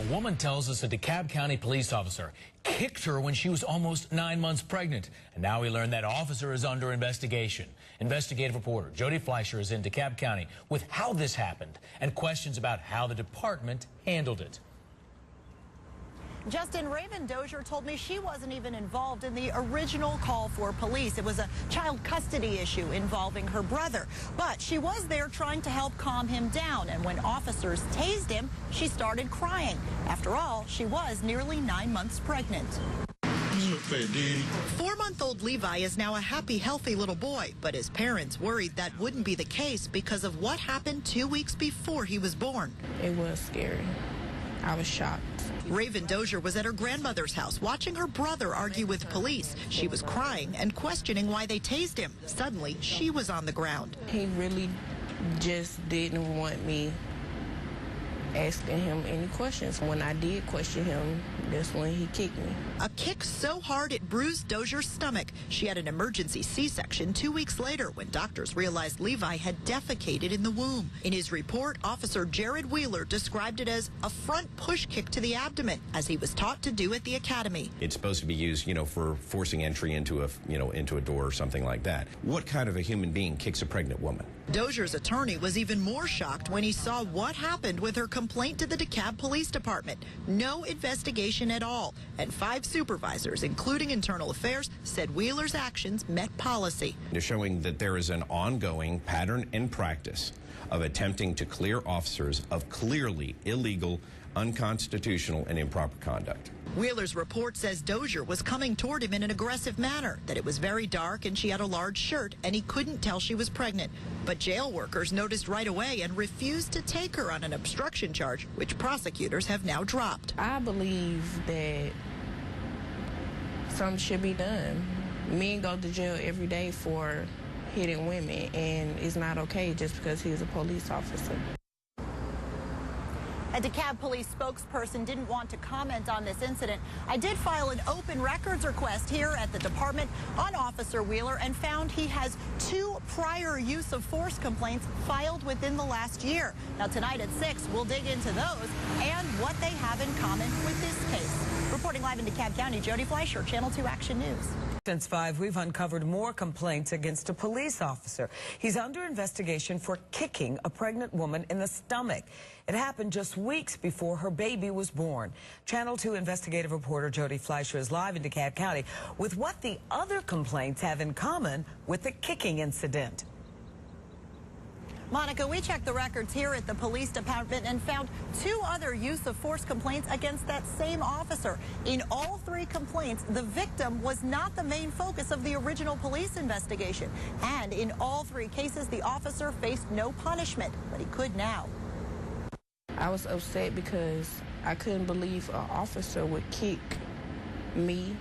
woman tells us a DeKalb County police officer kicked her when she was almost 9 months pregnant. And now we learn that officer is under investigation. Investigative reporter Jody Fleischer is in DeKalb County with how this happened and questions about how the department handled it. Justin, Raven Dozier told me she wasn't even involved in the original call for police. It was a child custody issue involving her brother. But she was there trying to help calm him down. And when officers tased him, she started crying. After all, she was nearly 9 months pregnant. 4-month-old Levi is now a happy, healthy little boy, but his parents worried that wouldn't be the case because of what happened 2 weeks before he was born. It was scary. I was shocked. Raven Dozier was at her grandmother's house watching her brother argue with police. She was crying and questioning why they tased him. Suddenly, she was on the ground. He really just didn't want me asking him any questions. When I did question him, that's when he kicked me. A kick so hard it bruised Dozier's stomach. She had an emergency C-section 2 weeks later when doctors realized Levi had defecated in the womb. In his report, Officer Jared Wheeler described it as a front push kick to the abdomen, as he was taught to do at the academy. It's supposed to be used, for forcing entry into a door or something like that. What kind of a human being kicks a pregnant woman? Dozier's attorney was even more shocked when he saw what happened with her complaint to the DeKalb Police Department. No investigation at all. And 5 supervisors, including internal affairs, said Wheeler's actions met policy. Showing that there is an ongoing pattern and practice of attempting to clear officers of clearly illegal, unconstitutional, and improper conduct. Wheeler's report says Dozier was coming toward him in an aggressive manner, that it was very dark and she had a large shirt and he couldn't tell she was pregnant. But jail workers noticed right away and refused to take her on an obstruction charge, which prosecutors have now dropped. I believe that something should be done. Men go to jail every day for hitting women, and it's not okay just because he's a police officer. A DeKalb police spokesperson didn't want to comment on this incident. I did file an open records request here at the department on Officer Wheeler and found he has 2 prior use of force complaints filed within the last year. Now tonight at 6, we'll dig into those and what they have in common with this case. Reporting live in DeKalb County, Jody Fleischer, Channel 2 Action News. Since 5, we've uncovered more complaints against a police officer. He's under investigation for kicking a pregnant woman in the stomach. It happened just weeks before her baby was born. Channel 2 investigative reporter Jody Fleischer is live in DeKalb County with what the other complaints have in common with the kicking incident. Monica, we checked the records here at the police department and found 2 other use of force complaints against that same officer. In all 3 complaints, the victim was not the main focus of the original police investigation. And in all 3 cases, the officer faced no punishment, but he could now. I was upset because I couldn't believe an officer would kick me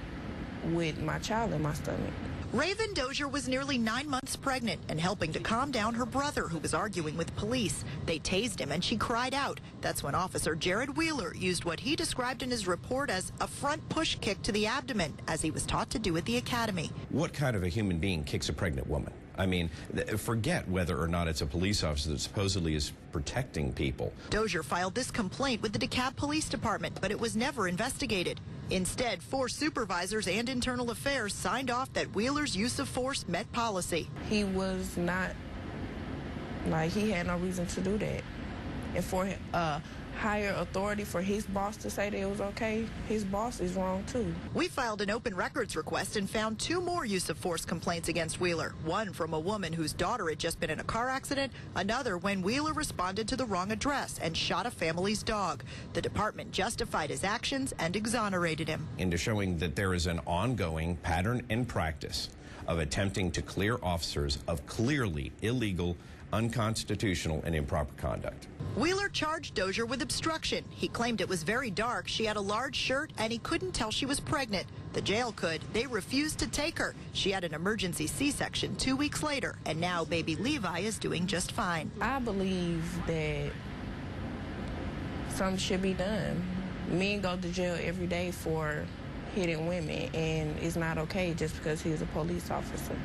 with my child in my stomach. Raven Dozier was nearly 9 months pregnant and helping to calm down her brother who was arguing with police. They tased him and she cried out. That's when Officer Jared Wheeler used what he described in his report as a front push kick to the abdomen, as he was taught to do at the academy. What kind of a human being kicks a pregnant woman? I mean, forget whether or not it's a police officer that supposedly is protecting people. Dozier filed this complaint with the DeKalb Police Department, but it was never investigated. Instead, 4 supervisors and internal affairs signed off that Wheeler's use of force met policy. He was not, he had no reason to do that. And for higher authority for his boss to say that it was okay, his boss is wrong too. We filed an open records request and found 2 more use of force complaints against Wheeler. One from a woman whose daughter had just been in a car accident, another when Wheeler responded to the wrong address and shot a family's dog. The department justified his actions and exonerated him. Into showing that there is an ongoing pattern and practice of attempting to clear officers of clearly illegal, unconstitutional, and improper conduct. Wheeler charged Dozier with obstruction. He claimed it was very dark, she had a large shirt, and he couldn't tell she was pregnant. The jail could. They refused to take her. She had an emergency C-section 2 weeks later, and now baby Levi is doing just fine. I believe that something should be done. Men go to jail every day for hitting women, and it's not okay just because he's a police officer.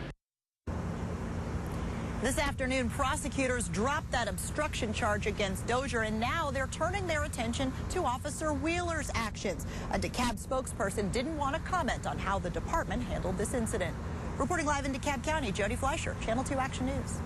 This afternoon, prosecutors dropped that obstruction charge against Dozier, and now they're turning their attention to Officer Wheeler's actions. A DeKalb spokesperson didn't want to comment on how the department handled this incident. Reporting live in DeKalb County, Jody Fleischer, Channel 2 Action News.